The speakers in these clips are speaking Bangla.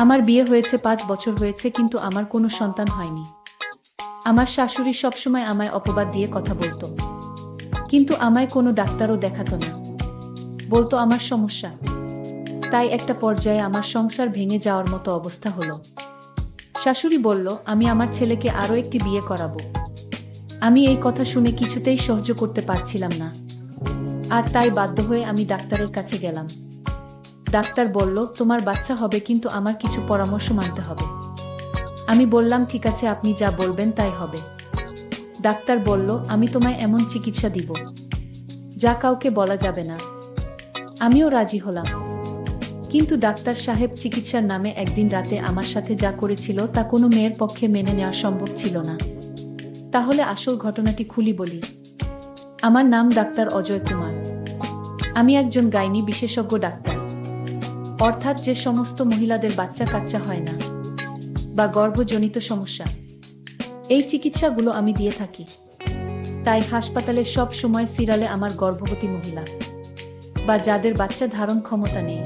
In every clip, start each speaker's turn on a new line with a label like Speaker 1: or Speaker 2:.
Speaker 1: আমার বিয়ে হয়েছে 5 বছর হয়েছে, কিন্তু আমার কোনো সন্তান হয়নি। আমার শাশুড়ি সবসময় আমায় অপবাদ দিয়ে কথা বলতো, কিন্তু আমায় কোনো ডাক্তারও দেখাতো না, বলতো আমার সমস্যা। তাই একটা পর্যায়ে আমার সংসার ভেঙে যাওয়ার মতো অবস্থা হলো। শাশুড়ি বলল আমি আমার ছেলেকে আরও একটি বিয়ে করাবো। আমি এই কথা শুনে কিছুতেই সহ্য করতে পারছিলাম না, আর তাই বাধ্য হয়ে আমি ডাক্তারের কাছে গেলাম। ডাক্তার বলল তোমার বাচ্চা হবে, কিন্তু আমার কিছু পরামর্শ মানতে হবে। আমি বললাম ঠিক আছে, আপনি যা বলবেন তাই হবে। ডাক্তার বলল আমি তোমায় এমন চিকিৎসা দিব যা কাউকে বলা যাবে না। আমিও রাজি হলাম, কিন্তু ডাক্তার সাহেব চিকিৎসার নামে একদিন রাতে আমার সাথে যা করেছিল তা কোনো মেয়ের পক্ষে মেনে নেওয়া সম্ভব ছিল না। তাহলে আসল ঘটনাটি খুলি বলি। আমার নাম ডাক্তার অজয় কুমার। আমি একজন গাইনি বিশেষজ্ঞ ডাক্তার, অর্থাৎ যে সমস্ত মহিলাদের বাচ্চা কাচ্চা হয় না বা গর্ভজনিত সমস্যা, এই চিকিৎসাগুলো আমি দিয়ে থাকি। তাই হাসপাতালে সব সময় সিরিয়ালে আমার গর্ভবতী মহিলা বা যাদের বাচ্চা ধারণ ক্ষমতা নেই,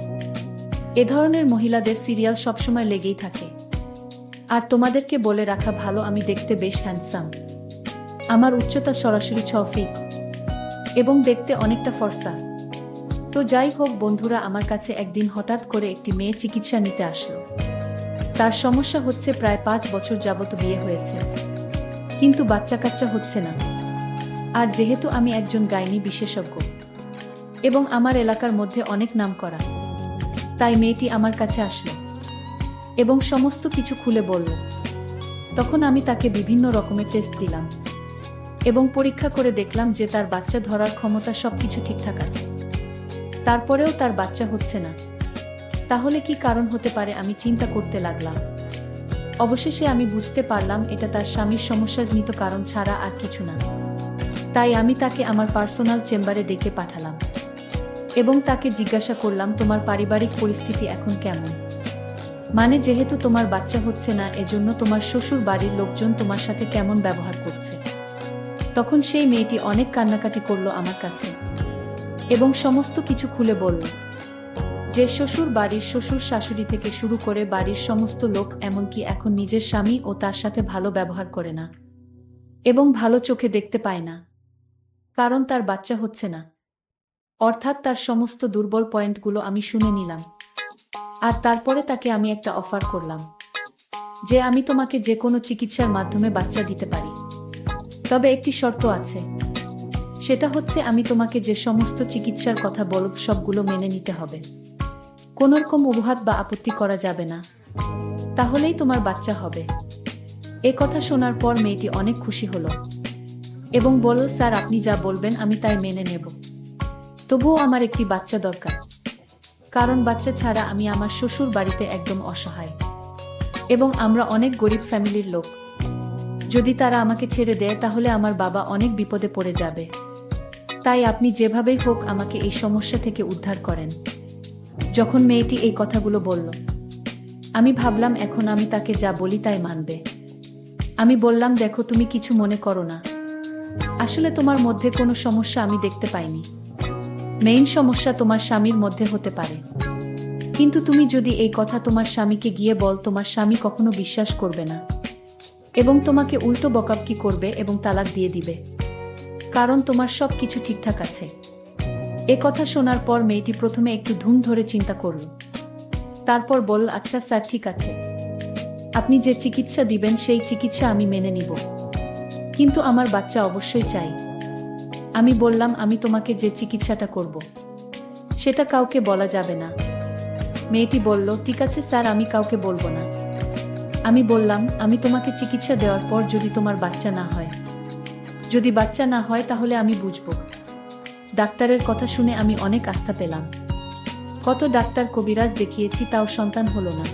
Speaker 1: এ ধরনের মহিলাদের সিরিয়াল সবসময় লেগেই থাকে। আর তোমাদেরকে বলে রাখা ভালো, আমি দেখতে বেশ হ্যান্ডসাম। আমার উচ্চতা সরাসরি 6 ফিট এবং দেখতে অনেকটা ফর্সা। তো যাই হোক বন্ধুরা, আমার কাছে একদিন হঠাৎ করে একটি মেয়ে চিকিৎসা নিতে আসলো। তার সমস্যা হচ্ছে প্রায় 5 বছর যাবত বিয়ে হয়েছে, কিন্তু বাচ্চা কাচ্চা হচ্ছে না। আর যেহেতু আমি একজন গাইনি বিশেষজ্ঞ এবং আমার এলাকার মধ্যে অনেক নাম করা, তাই মেয়েটি আমার কাছে আসলো এবং সমস্ত কিছু খুলে বলল। তখন আমি তাকে বিভিন্ন রকমের টেস্ট দিলাম এবং পরীক্ষা করে দেখলাম যে তার বাচ্চা ধরার ক্ষমতা সবকিছু ঠিকঠাক আছে। তারপরেও তার বাচ্চা হচ্ছে না। তাহলে কি কারণ হতে পারে আমি চিন্তা করতে লাগলাম। অবশেষে আমি বুঝতে পারলাম এটা তার স্বামীর সমস্যাজনিত কারণ ছাড়া আর কিছু না। তাই আমি তাকে আমার পার্সোনাল চেম্বারে ডেকে পাঠালাম এবং তাকে জিজ্ঞাসা করলাম তোমার পারিবারিক পরিস্থিতি এখন কেমন। মানে যেহেতু তোমার বাচ্চা হচ্ছে না, এজন্য তোমার শ্বশুর বাড়ির লোকজন তোমার সাথে কেমন ব্যবহার করছে। তখন সেই মেয়েটি অনেক কান্নাকাটি করলো আমার কাছে এবং সমস্ত কিছু খুলে বলল যে শ্বশুর বাড়ির শ্বশুর শাশুড়ি থেকে শুরু করে বাড়ির সমস্ত লোক, এমনকি এখন নিজের স্বামী ও তার সাথে ভালো ব্যবহার করে না এবং ভালো চোখে দেখতে পায় না, কারণ তার বাচ্চা হচ্ছে না। অর্থাৎ তার সমস্ত দুর্বল পয়েন্টগুলো আমি শুনে নিলাম। আর তারপরে তাকে আমি একটা অফার করলাম যে আমি তোমাকে যে কোনো চিকিৎসার মাধ্যমে বাচ্চা দিতে পারি, তবে একটি শর্ত আছে। সেটা হচ্ছে আমি তোমাকে যে সমস্ত চিকিৎসার কথা বলব সবগুলো মেনে নিতে হবে। কোনো রকম অজুহাত বা আপত্তি করা যাবে না, তাহলেই তোমার বাচ্চা হবে। এ কথা শোনার পর মেয়েটি অনেক খুশি হলো এবং বলল স্যার আপনি যা বলবেন আমি তাই মেনে নেব। তবুও আমার একটি বাচ্চা দরকার, কারণ বাচ্চা ছাড়া আমি আমার শ্বশুর বাড়িতে একদম অসহায় এবং আমরা অনেক গরিব ফ্যামিলির লোক। যদি তারা আমাকে ছেড়ে দেয় তাহলে আমার বাবা অনেক বিপদে পড়ে যাবে। তাই আপনি যেভাবেই হোক আমাকে এই সমস্যা থেকে উদ্ধার করেন। যখন মেয়েটি এই কথাগুলো বলল, আমি ভাবলাম এখন আমি তাকে যা বলি তাই মানবে। আমি বললাম দেখো তুমি কিছু মনে করো না, আসলে তোমার মধ্যে কোনো সমস্যা আমি দেখতে পাইনি। মেইন সমস্যা তোমার স্বামীর মধ্যে হতে পারে, কিন্তু তুমি যদি এই কথা তোমার স্বামীকে গিয়ে বল, তোমার স্বামী কখনো বিশ্বাস করবে না এবং তোমাকে উল্টো বকাবকি করবে এবং তালাক দিয়ে দিবে, কারণ তোমার সব কিছু ঠিকঠাক আছে। এ কথা শোনার পর মেয়েটি প্রথমে একটু ধুম ধরে চিন্তা করল, তারপর বলল আচ্ছা স্যার ঠিক আছে, আপনি যে চিকিৎসা দিবেন সেই চিকিৎসা আমি মেনে নিব, কিন্তু আমার বাচ্চা অবশ্যই চাই। আমি বললাম আমি তোমাকে যে চিকিৎসাটা করব সেটা কাউকে বলা যাবে না। মেয়েটি বলল ঠিক আছে স্যার, আমি কাউকে বলবো না। আমি বললাম আমি তোমাকে চিকিৎসা দেওয়ার পর যদি তোমার বাচ্চা না হয়, যদি বাচ্চা না হয় তাহলে আমি বুঝবো। ডাক্তারের কথা শুনে আমি অনেক আস্থা পেলাম। কত ডাক্তার কবিরাজ দেখিয়েছি, তাও সন্তান হলো না,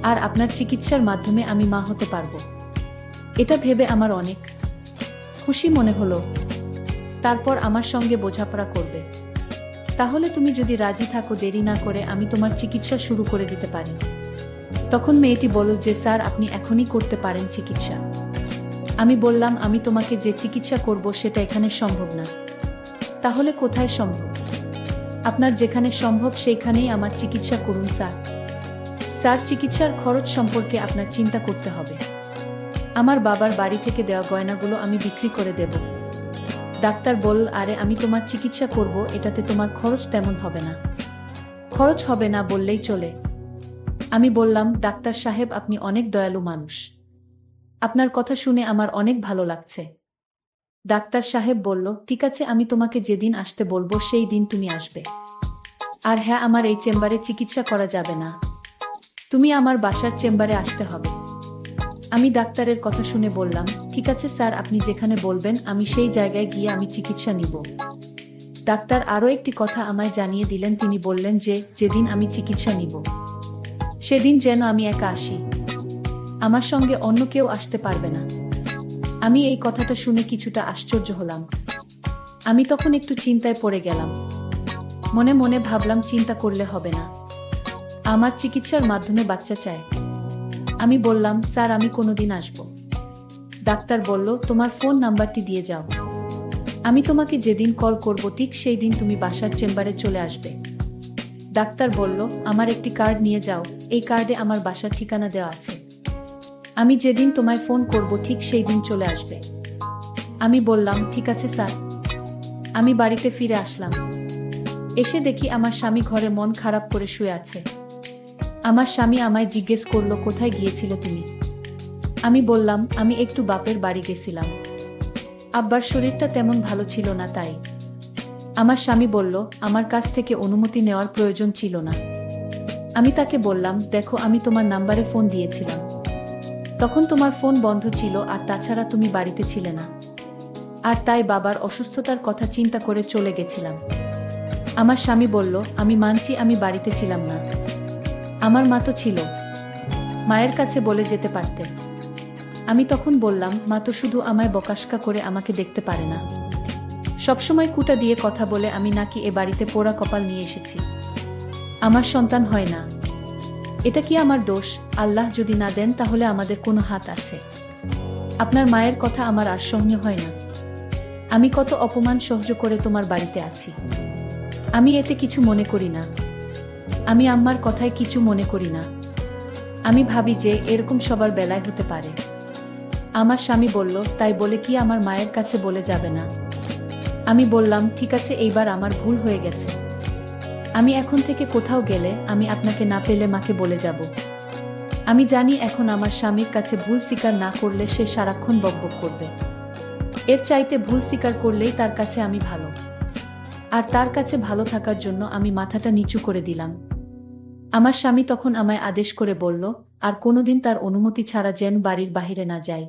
Speaker 1: আর আপনার চিকিৎসার মাধ্যমে আমি মা হতে পারবো, এটা ভেবে আমার অনেক খুশি মনে হলো। তারপর আমার সঙ্গে বোঝাপড়া করবে। তাহলে তুমি যদি রাজি থাকো দেরি না করে আমি তোমার চিকিৎসা শুরু করে দিতে পারি। তখন মেয়েটি বলল যে স্যার আপনি এখনই করতে পারেন চিকিৎসা। আমি বললাম আমি তোমাকে যে চিকিৎসা করব সেটা এখানে সম্ভব না। তাহলে কোথায় সম্ভব? আপনার যেখানে সম্ভব সেইখানেই আমার চিকিৎসা করুন স্যার। স্যার, চিকিৎসার খরচ সম্পর্কে আপনার চিন্তা করতে হবে। আমার বাবার বাড়ি থেকে দেওয়া গয়নাগুলো আমি বিক্রি করে দেব। ডাক্তার বলল, আরে আমি তোমার চিকিৎসা করব, এটাতে তোমার খরচ তেমন হবে না। খরচ হবে না বললেই চলে। আমি বললাম, ডাক্তার সাহেব, আপনি অনেক দয়ালু মানুষ। আপনার কথা শুনে আমার অনেক ভালো লাগছে। ডাক্তার সাহেব বলল, ঠিক আছে, আমি তোমাকে যেদিন আসতে বলবো সেই দিন তুমি আসবে। আর হ্যাঁ, আমার এই চেম্বারে চিকিৎসা করা যাবে না, তুমি আমার বাসার চেম্বারে আসতে হবে। আমি ডাক্তারের কথা শুনে বললাম, ঠিক আছে স্যার, আপনি যেখানে বলবেন আমি সেই জায়গায় গিয়ে আমি চিকিৎসা নিব। ডাক্তার আরও একটি কথা আমায় জানিয়ে দিলেন। তিনি বললেন যে যেদিন আমি চিকিৎসা নিব সেদিন যেন আমি একা আসি, আমার সঙ্গে অন্য কেউ আসতে পারবে না। আমি এই কথাটা শুনে কিছুটা আশ্চর্য হলাম। আমি তখন একটু চিন্তায় পড়ে গেলাম। মনে মনে ভাবলাম, চিন্তা করলে হবে না, আমার চিকিৎসার মাধ্যমে বাচ্চা চাই। আমি বললাম, স্যার, আমি কোনোদিন আসব। ডাক্তার বলল, তোমার ফোন নাম্বারটি দিয়ে যাও, আমি তোমাকে যেদিন কল করব ঠিক সেই দিন তুমি বাসার চেম্বারে চলে আসবে। ডাক্তার বলল, আমার একটি কার্ড নিয়ে যাও, এই কার্ডে আমার বাসার ঠিকানা দেওয়া আছে, আমি যেদিন তোমায় ফোন করব ঠিক সেই দিন চলে আসবে। আমি বললাম, ঠিক আছে স্যার। আমি বাড়িতে ফিরে আসলাম। এসে দেখি আমার স্বামী ঘরে মন খারাপ করে শুয়ে আছে। আমার স্বামী আমায় জিজ্ঞেস করলো, কোথায় গিয়েছিলে তুমি? আমি বললাম, আমি একটু বাপের বাড়ি গেছিলাম, আব্বার শরীরটা তেমন ভালো ছিল না তাই। আমার স্বামী বলল, আমার কাছ থেকে অনুমতি নেওয়ার প্রয়োজন ছিল না। আমি তাকে বললাম, দেখো, আমি তোমার নাম্বারে ফোন দিয়েছিলাম, তখন তোমার ফোন বন্ধ ছিল, আর তাছাড়া তুমি বাড়িতে ছিলে না, আর তাই বাবার অসুস্থতার কথা চিন্তা করে চলে গেছিলাম। আমার স্বামী বলল, আমি মানছি আমি বাড়িতে ছিলাম না, আমার মা তো ছিল, মায়ের কাছে বলে যেতে পারতে। আমি তখন বললাম, মা তো শুধু আমায় বকাশকা করে আমাকে দেখতে পারে না, সবসময় কুটা দিয়ে কথা বলে আমি নাকি এ বাড়িতে পোড়া কপাল নিয়ে এসেছি, আমার সন্তান হয় না। এটা কি আমার দোষ? আল্লাহ যদি না দেন তাহলে আমাদের কোনো হাত আছে? আপনার মায়ের কথা আমার আর সহ্য হয় না। আমি কত অপমান সহ্য করে তোমার বাড়িতে আছি, আমি এতে কিছু মনে করি না, আমি আম্মার কথায় কিছু মনে করি না। আমি ভাবি যে এরকম সবার বেলায় হতে পারে। আমার স্বামী বলল, তাই বলে কি আমার মায়ের কাছে বলে যাবে না? আমি বললাম, ঠিক আছে, এইবার আমার ভুল হয়ে গেছে, আমি এখন থেকে কোথাও গেলে আমি আপনাকে না পেলে মাকে বলে যাব। আমি জানি এখন আমার স্বামীর কাছে ভুল স্বীকার না করলে সে সারাক্ষণ বকবক করবে, এর চাইতে ভুল স্বীকার করলেই তার কাছে আমি ভালো। আর তার কাছে ভালো থাকার জন্য আমি মাথাটা নিচু করে দিলাম। আমার স্বামী তখন আমায় আদেশ করে বলল, আর কোনোদিন তার অনুমতি ছাড়া যেন বাড়ির বাহিরে না যাই।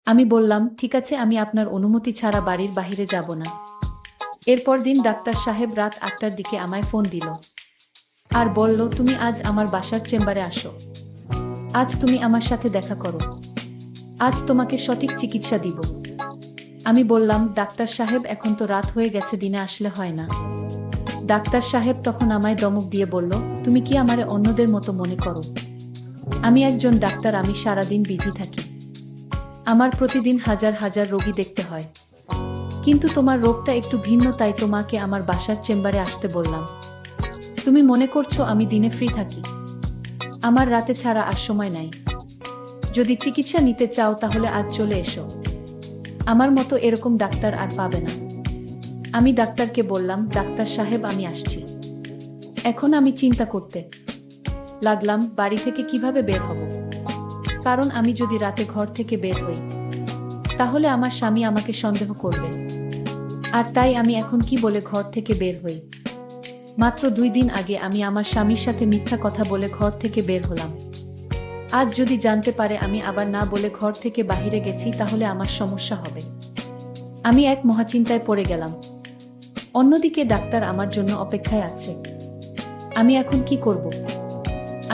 Speaker 1: আমি বললাম, ঠিক আছে, আমি আপনার অনুমতি ছাড়া বাড়ির বাহিরে যাব না। এরপর দিন ডাক্তার সাহেব রাত 8টার দিকে আমায় ফোন দিল আর বলল, তুমি আজ আমার বাসার চেম্বারে আসো, আজ তুমি আমার সাথে দেখা করো, আজ তোমাকে সঠিক চিকিৎসা দিব। আমি বললাম, ডাক্তার সাহেব, এখন তো রাত হয়ে গেছে, দিনে আসলে হয় না। ডাক্তার সাহেব তখন আমায় ধমক দিয়ে বলল, তুমি কি আমারে অন্যদের মতো মনে করো? আমি একজন ডাক্তার, আমি সারাদিন বিজি থাকি, আমার প্রতিদিন হাজার হাজার রোগী দেখতে হয়, কিন্তু তোমার রোগটা একটু ভিন্ন, তাই তোমাকে আমার বাসার চেম্বারে আসতে বললাম। তুমি মনে করছো আমি দিনে ফ্রি থাকি? আমার রাতে ছাড়া আর সময় নাই। যদি চিকিৎসা নিতে চাও তাহলে আজ চলে এসো, আমার মতো এরকম ডাক্তার আর পাবে না। আমি ডাক্তারকে বললাম, ডাক্তার সাহেব, আমি আসছি। এখন আমি চিন্তা করতে লাগলাম বাড়ি থেকে কিভাবে বের হব, কারণ আমি যদি রাতে ঘর থেকে বের হই তাহলে আমার স্বামী আমাকে সন্দেহ করবে, আর তাই আমি এখন কি বলে ঘর থেকে বের হই? মাত্র 2 দিন আগে আমি আমার স্বামীর সাথে মিথ্যা কথা বলে ঘর থেকে বের হলাম, আজ যদি জানতে পারে আমি আবার না বলে ঘর থেকে বাহিরে গেছি তাহলে আমার সমস্যা হবে। আমি এক মহাচিন্তায় পড়ে গেলাম। অন্যদিকে ডাক্তার আমার জন্য অপেক্ষায় আছে। আমি এখন কি করব?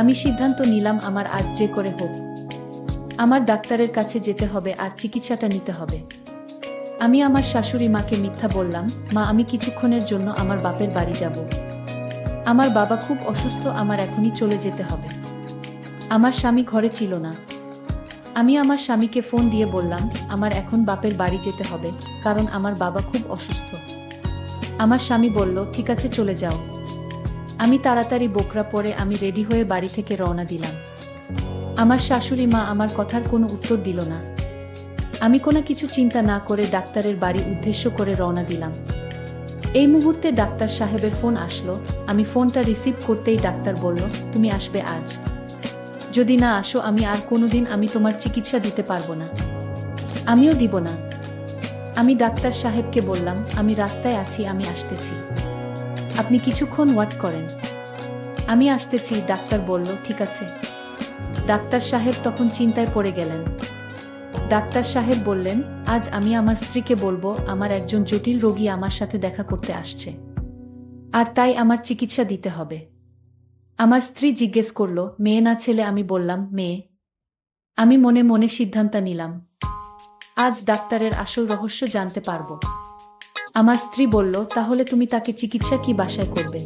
Speaker 1: আমি সিদ্ধান্ত নিলাম, আমার আজ যে করে হোক আমার ডাক্তারের কাছে যেতে হবে আর চিকিৎসাটা নিতে হবে। আমি আমার শাশুড়ি মাকে মিথ্যা বললাম, মা, আমি কিছুক্ষণের জন্য আমার বাপের বাড়ি যাব, আমার বাবা খুব অসুস্থ, আমার এখনই চলে যেতে হবে। আমার স্বামী ঘরে ছিল না। আমি আমার স্বামীকে ফোন দিয়ে বললাম, আমার এখন বাপের বাড়ি যেতে হবে, কারণ আমার বাবা খুব অসুস্থ। আমার স্বামী বলল, ঠিক আছে, চলে যাও। আমি তাড়াতাড়ি বোকরা পরে আমি রেডি হয়ে বাড়ি থেকে রওনা দিলাম। আমার শাশুড়ি মা আমার কথার কোনো উত্তর দিল না। আমি কোনো কিছু চিন্তা না করে ডাক্তারের বাড়ি উদ্দেশ্য করে রওনা দিলাম। এই মুহূর্তে ডাক্তার সাহেবের ফোন আসলো। আমি ফোনটা রিসিভ করতেই ডাক্তার বলল, তুমি আসবে আজ? যদি না আসো আমি আর কোনোদিন আমি তোমার চিকিৎসা দিতে পারবো না। আমিও দিব না। আমি ডাক্তার সাহেবকে বললাম, আমি রাস্তায় আছি, আমি আসতেছি, আপনি কিছুক্ষণ ওয়েট করেন, আমি আসতেছি। ডাক্তার বলল, ঠিক আছে। ডাক্তার সাহেব তখন চিন্তায় পড়ে গেলেন। ডাক্তার সাহেব বললেন, আজ আমি আমার স্ত্রীকে বলবো আমার একজন জটিল রোগী আমার সাথে দেখা করতে আসছে, আর তাই আমার চিকিৎসা দিতে হবে। আমার স্ত্রী জিজ্ঞেস করল, মেয়ে না ছেলে? আমি বললাম, মেয়ে। আমি মনে মনে সিদ্ধান্ত নিলাম, আজ ডাক্তারের আসল রহস্য জানতে পারবো। আমার স্ত্রী বলল, তাহলে তুমি তাকে চিকিৎসা কি বাসায় করবে?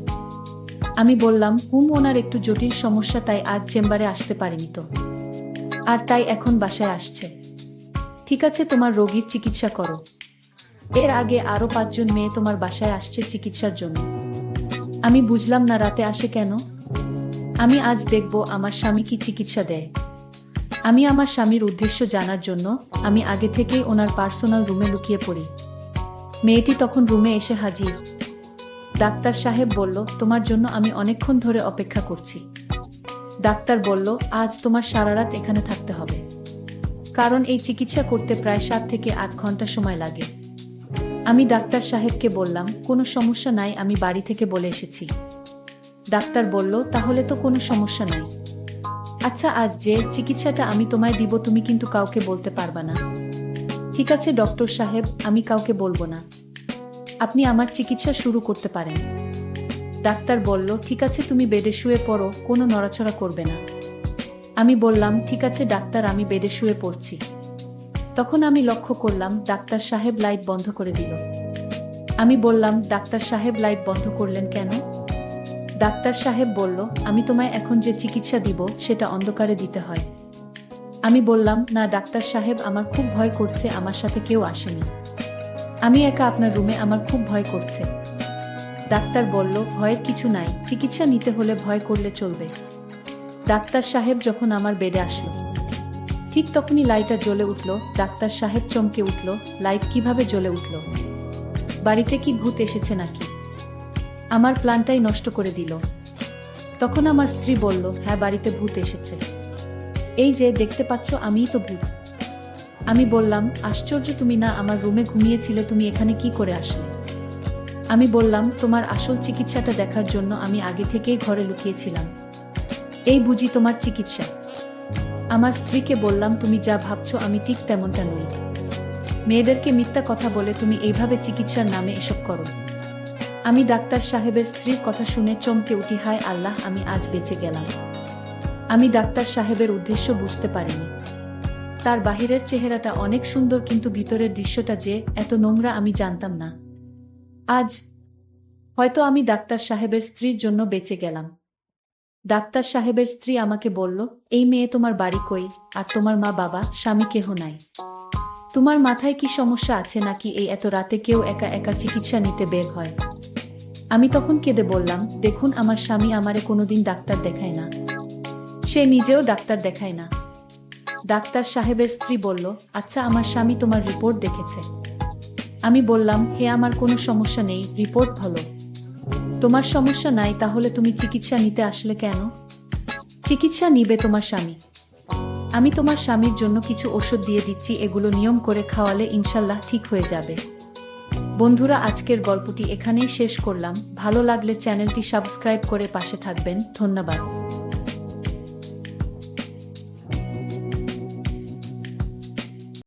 Speaker 1: আমি বললাম, ওনার একটু জটিল সমস্যা, তাই আজ চেম্বারে আসতে পারেনি তো, আর তাই এখন বাসায় আসছে। ঠিক আছে, তোমার রোগীর চিকিৎসা করো। এর আগে আরো 5 জন মেয়ে তোমার বাসায় আসছে চিকিৎসার জন্য। আমি বুঝলাম না রাতে আসে কেন। আমি আজ দেখব আমার স্বামী কি চিকিৎসা দেয়। আমি আমার স্বামীর উদ্দেশ্য জানার জন্য আমি আগে থেকেই ওনার পার্সোনাল রুমে লুকিয়ে পড়ি। মেয়েটি তখন রুমে এসে হাজির। ডাক্তার সাহেব বলল, তোমার জন্য আমি অনেকক্ষণ ধরে অপেক্ষা করছি। ডাক্তার বলল, আজ তোমার সারা রাত এখানে থাকতে হবে, কারণ এই চিকিৎসা করতে প্রায় 7 থেকে 8 ঘন্টা সময় লাগে। আমি ডাক্তার সাহেবকে বললাম, কোনো সমস্যা নাই, আমি বাড়ি থেকে বলে এসেছি। ডাক্তার বলল, তাহলে তো কোনো সমস্যা নাই। আচ্ছা, আজ যে চিকিৎসাটা আমি তোমায় দিব তুমি কিন্তু কাউকে বলতে পারবা না। ঠিক আছে ডক্টর সাহেব, আমি কাউকে বলবো না, আপনি আমার চিকিৎসা শুরু করতে পারেন। ডাক্তার বলল, ঠিক আছে, তুমি বেডে শুয়ে পড়ো, কোনো নড়াচড়া করবে না। আমি বললাম, ঠিক আছে ডাক্তার, আমি বেডে শুয়ে পড়ছি। তখন আমি লক্ষ্য করলাম ডাক্তার সাহেব লাইট বন্ধ করে দিল। আমি বললাম, ডাক্তার সাহেব লাইট বন্ধ করলেন কেন? ডাক্তার সাহেব বলল, আমি তোমায় এখন যে চিকিৎসা দিব সেটা অন্ধকারে দিতে হয়। আমি বললাম, না ডাক্তার সাহেব, আমার খুব ভয় করছে, আমার সাথে কেউ আসেনি, আমি একা আপনার রুমে, আমার খুব ভয় করছে। ডাক্তার বলল, ভয়ের কিছু নাই, চিকিৎসা নিতে হলে ভয় করলে চলবে। ডাক্তার সাহেব যখন আমার বেডে আসলো, ঠিক তখনই লাইটটা জ্বলে উঠল। ডাক্তার সাহেব চমকে উঠল, লাইট কিভাবে জ্বলে উঠল? বাড়িতে কি ভূত এসেছে নাকি? আমার প্ল্যানটাই নষ্ট করে দিল। তখন আমার স্ত্রী বলল, হ্যাঁ, বাড়িতে ভূত এসেছে, এই যে দেখতে পাচ্ছ, আমিই তো ভূত। আমি বললাম, আশ্চর্য, তুমি না আমার রুমে ঘুমিয়েছিলে, তুমি এখানে কি করে আসলে? আমি বললাম, তোমার আসল চিকিৎসাটা দেখার জন্য আমি আগে থেকেই ঘরে লুকিয়েছিলাম। এই বুঝি তোমার চিকিৎসা? আমার স্ত্রীকে বললাম, তুমি যা ভাবছো আমি ঠিক তেমনটা নই। মেয়েদেরকে মিথ্যা কথা বলে তুমি এইভাবে চিকিৎসার নামে এসব করো। আমি ডাক্তার সাহেবের স্ত্রীর কথা শুনে চমকে উঠি, হায় আল্লাহ, আমি আজ বেঁচে গেলাম। আমি ডাক্তার সাহেবের উদ্দেশ্য বুঝতে পারিনি। তার বাহিরের চেহারাটা অনেক সুন্দর, কিন্তু ভিতরের দৃশ্যটা যে এত নোংরা আমি জানতাম না। আজ হয়তো আমি ডাক্তার সাহেবের স্ত্রীর জন্য বেঁচে গেলাম। ডাক্তার সাহেবের স্ত্রী আমাকে বলল, এই মেয়ে তোমার বাড়ি কই? আর তোমার মা বাবা স্বামী কেহ নাই? তোমার মাথায় কি সমস্যা আছে নাকি এই এত রাতে কেউ একা একা চিকিৎসা নিতে বের হয়? আমি তখন কেঁদে বললাম, দেখুন, আমার স্বামী আমারে কোনোদিন ডাক্তার দেখায় না, সে নিজেও ডাক্তার দেখায় না। ডাক্তার সাহেবের স্ত্রী বলল, আচ্ছা, আমার স্বামী তোমার রিপোর্ট দেখেছে? আমি বললাম, হে, আমার কোনো সমস্যা নেই, রিপোর্ট ভালো। তোমার সমস্যা নাই, তাহলে তুমি চিকিৎসা নিতে আসলে কেন? চিকিৎসা নিবে তোমার স্বামী। আমি তোমার স্বামীর জন্য কিছু ওষুধ দিয়ে দিচ্ছি, এগুলো নিয়ম করে খাওয়ালে ইনশাল্লাহ ঠিক হয়ে যাবে। বন্ধুরা, আজকের গল্পটি এখানেই শেষ করলাম। ভালো লাগলে চ্যানেলটি সাবস্ক্রাইব করে পাশে থাকবেন। ধন্যবাদ।